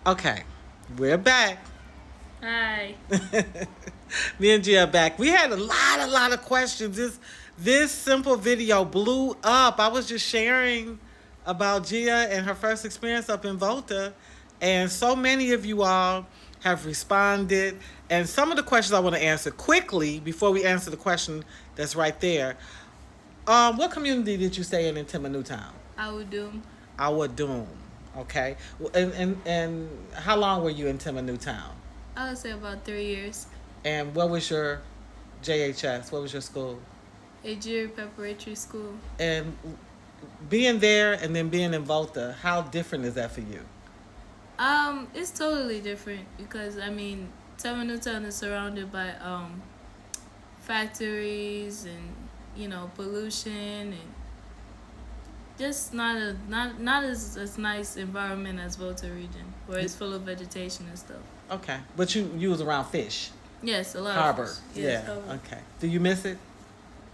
Okay, we're back. Hi. Me and Gia are back. We had a lot of questions. This simple video blew up. I was just sharing about Gia and her first experience up in Volta, and so many of you all have responded. And some of the questions I want to answer quickly before we answer the question that's right there. What community did you stay in Timma Newtown? I would do. Our Doom. Okay. And how long were you in Timma Newtown? I would say about 3 years. And what was your JHS? What was your school? A junior preparatory school. And being there and then being in Volta, how different is that for you? It's totally different because Tama Newtown is surrounded by factories and pollution and just not as nice environment as Volta region where it's full of vegetation and stuff. Okay. But you was around fish. Yes, a lot Harbor. of fish. Yes, Yeah. harbor. Okay. Do you miss it?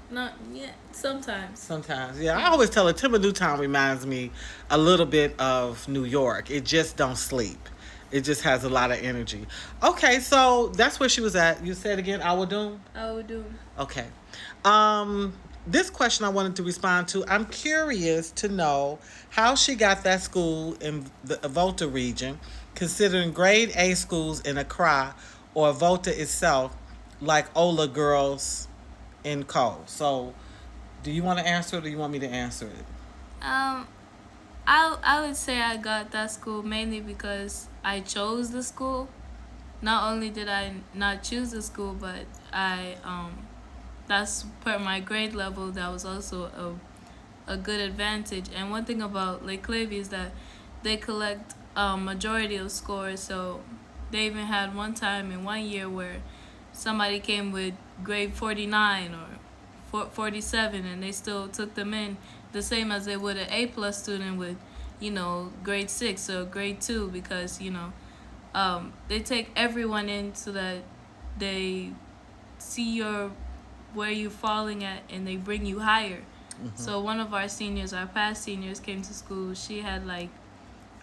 Not yet. Sometimes. Sometimes. Yeah. I always tell her Timber Newtown reminds me a little bit of New York. It just don't sleep. It just has a lot of energy. Okay, so that's where she was at. You said again, Our Doom? I would do. Okay. This question I wanted to respond to. I'm curious to know how she got that school in the Volta region, considering grade A schools in Accra or Volta itself, like Ola girls in Cole. So, do you want to answer it or do you want me to answer it? Um, I would say I got that school mainly because I chose the school. Not only did I not choose the school, but I that's per my grade level. That was also a good advantage. And one thing about Lake Clavy is that they collect majority of scores. So they even had one time in one year where somebody came with grade 49 or 47 and they still took them in the same as they would an A+ student with grade 6 or grade 2 because they take everyone in so that they see where you're falling at and they bring you higher. So one of our seniors, our past seniors, came to school. She had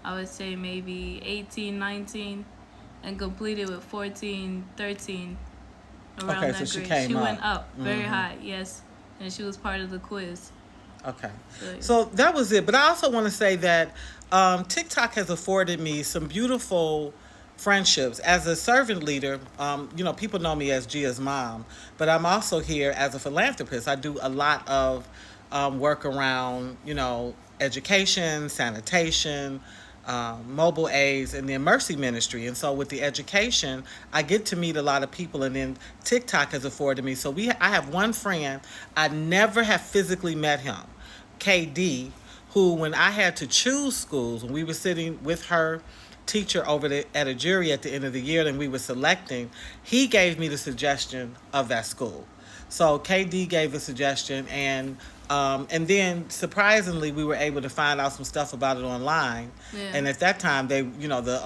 I would say maybe 18, 19 and completed with 14, 13 around Okay, that so she grade. came She up. went up very high, yes. And she was part of the quiz. Okay. So, So that was it. But I also want to say that TikTok has afforded me some beautiful friendships. As a servant leader, people know me as Gia's mom, but I'm also here as a philanthropist. I do a lot of work around, education, sanitation, mobile aids, and then mercy ministry. And so with the education, I get to meet a lot of people, and then TikTok has afforded me. So I have one friend I never have physically met him, KD, who when I had to choose schools, when we were sitting with her teacher at a jury at the end of the year and we were selecting, he gave me the suggestion of that school. So KD gave a suggestion, and then surprisingly, we were able to find out some stuff about it online. yeah. And at that time, the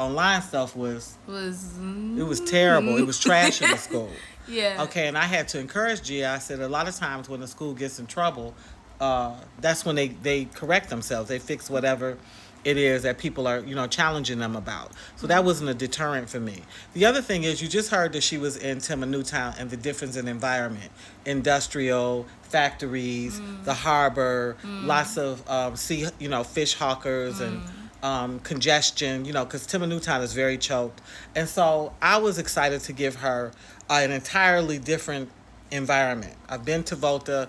online stuff Was it was terrible. It was trash in the school. Yeah. Okay, and I had to encourage Gia. I said a lot of times when the school gets in trouble, that's when they correct themselves. They fix whatever it is that people are challenging them about. So that wasn't a deterrent for me. The other thing is you just heard that she was in Timma Newtown and the difference in environment, industrial factories, the harbor, lots of sea fish hawkers and congestion, because Timma Newtown is very choked. And so I was excited to give her an entirely different environment. I've been to Volta,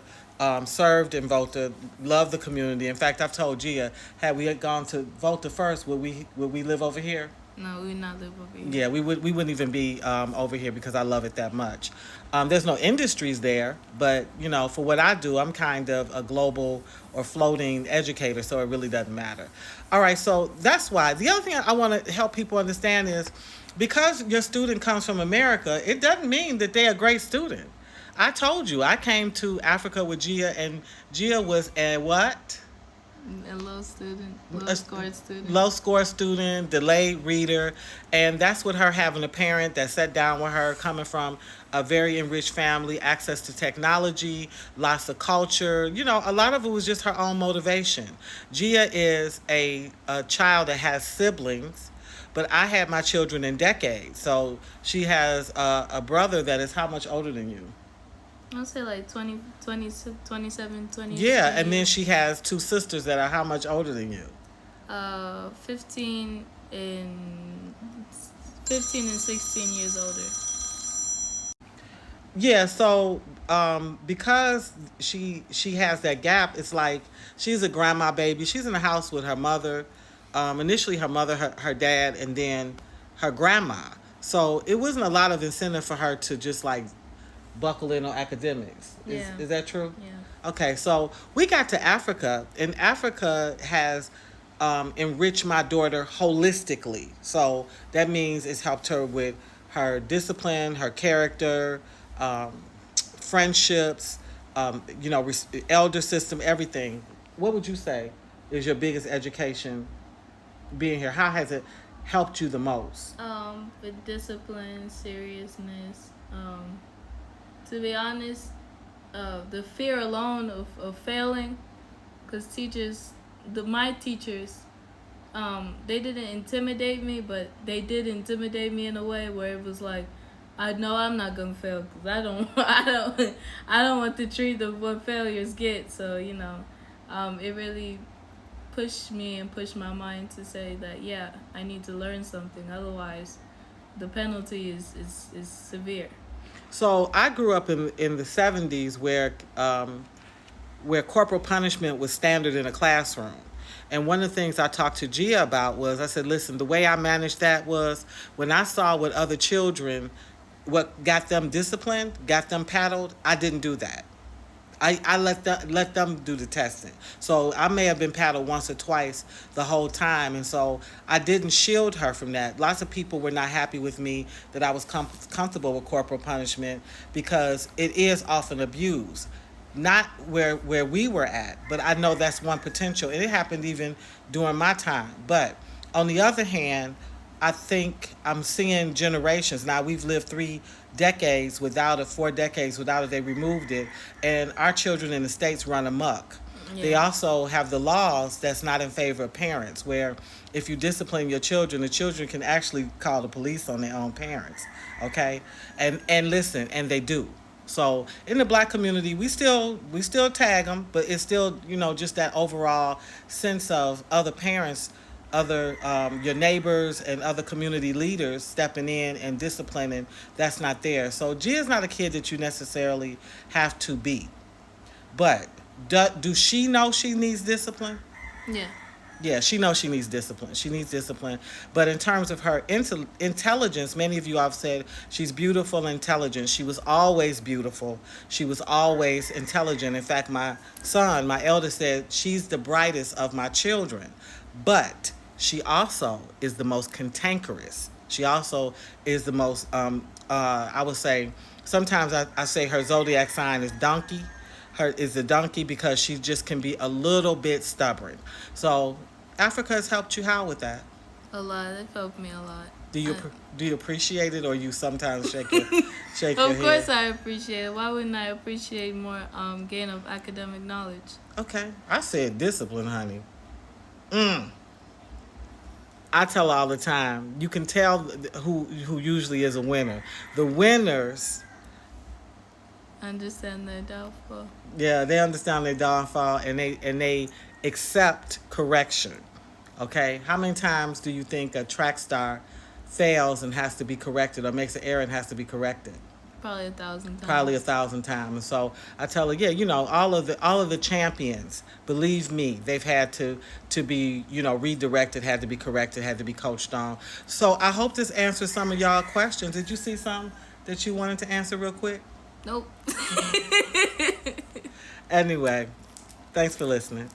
served in Volta, love the community. In fact, I've told Gia, had we had gone to Volta first, would we live over here? No, we not live over here. Yeah, we wouldn't even be over here because I love it that much. There's no industries there, but for what I do, I'm kind of a global or floating educator, so it really doesn't matter. All right, so that's why. The other thing I want to help people understand is because your student comes from America, it doesn't mean that they're a great student. I told you I came to Africa with Gia, and Gia was a what? A low scored student. Low score student, delayed reader, and that's with her having a parent that sat down with her, coming from a very enriched family, access to technology, lots of culture. A lot of it was just her own motivation. Gia is a child that has siblings, but I had my children in decades. So she has a brother that is how much older than you? I'll say like 20, 20, 27, 28, Yeah, and then 28. she has two sisters that are how much older than you? 15 and 15 and 16 years older. Yeah, so because she has that gap, it's like she's a grandma baby. She's in the house with her mother, initially her mother, her dad, and then her grandma. So it wasn't a lot of incentive for her to just like buckle in on academics. Is Yeah. is that true? Yeah. Okay, so we got to Africa, and Africa has enriched my daughter holistically. So that means it's helped her with her discipline, her character, um, friendships, elder system, everything. What would you say is your biggest education being here? How has it helped you the most? With discipline, seriousness. To be honest, the fear alone of failing, because my teachers, they didn't intimidate me, but they did intimidate me in a way where it was like, I know I'm not gonna fail because I don't, I don't want the treat of what failures get. So it really pushed me and pushed my mind to say that yeah, I need to learn something. Otherwise, the penalty is severe. So I grew up in the '70s where corporal punishment was standard in a classroom. And one of the things I talked to Gia about was I said, listen, the way I managed that was when I saw what other children, what got them disciplined, got them paddled, I didn't do that. I let them do the testing. So I may have been paddled once or twice the whole time, and so I didn't shield her from that. Lots of people were not happy with me that I was comfortable with corporal punishment because it is often abused. Not where we were at, but I know that's one potential, and it happened even during my time. But on the other hand, I think I'm seeing generations now. We've lived 3 decades without it, 4 decades without it. They removed it, and our children in the states run amok. They Yeah. also have the laws that's not in favor of parents, where if you discipline your children, the children can actually call the police on their own parents. Okay, and listen, and they do. So in the black community, we still tag them, but it's still just that overall sense of other parents, other your neighbors and other community leaders stepping in and disciplining. That's not there. So Gia's not a kid that you necessarily have to beat, but do she know she needs discipline? Yeah. Yeah, she knows she needs discipline. She needs discipline. But in terms of her intelligence, many of you have said she's beautiful and intelligent. She was always beautiful. She was always intelligent. In fact, my son, my eldest, said she's the brightest of my children. But she also is the most cantankerous. She also is the most, I would say, sometimes I say her zodiac sign is donkey. Her is a donkey because she just can be a little bit stubborn. So Africa has helped you how with that? A lot. It helped me a lot. Do you Uh, do you appreciate it, or you sometimes shake your of head? course, I appreciate it. Why wouldn't I appreciate more gain of academic knowledge? Okay, I said discipline, honey. Mm. I tell all the time. You can tell who usually is a winner. The winners, Understand their doubtful. yeah, they understand their downfall and they accept correction. Okay, how many times do you think a track star fails and has to be corrected, or makes an error and has to be corrected? Probably 1,000 Probably a times. thousand times. And so I tell her, yeah, all of the champions, believe me, they've had to be redirected, had to be corrected, had to be coached on. So I hope this answers some of y'all questions. Did you see some that you wanted to answer real quick? Nope. Anyway, thanks for listening.